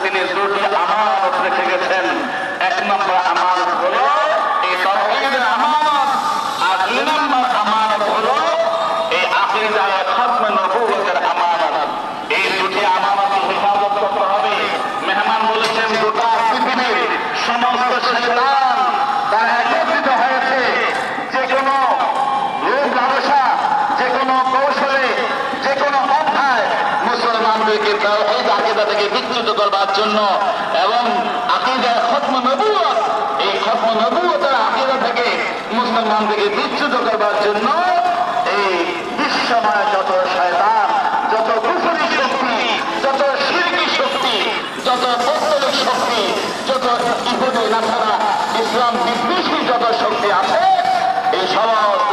তিনি দুটি আমানত রেখে গেছেন। এক নম্বর আমানত হলো এই তাওহীদের আমানত, আর দুই নম্বর আমানত হলো এই আকীদার খতম নবুয়তের আমানত। এই দুটি আমানত হেফাজত করতে হবে। মেহমান বলেছেন গোটা পৃথিবীর সমস্ত শয়তান তারা একত্রিত হয়েছে যে কোনো রূপ লালসা, যে কোনো কৌশলে, যে কোনো অধ্যায় মুসলমানদেরকে তাওহীদ আকীদা থেকে বিচ্যুত করবার জন্য এবং আকীদার খতম নবুয়ত, এই খতম নবুয়তের আকীদা থেকে মুসলমানদেরকে বিচ্যুত করবার জন্য এই বিশ্বময় যত শয়তান, যত কুফরি শক্তি, যত শিরকি শক্তি, যত পৌত্তলিক শক্তি, যত ইহুদি নাসারা ইসলাম বিদ্বেষী যত শক্তি আছে, এই সমস্ত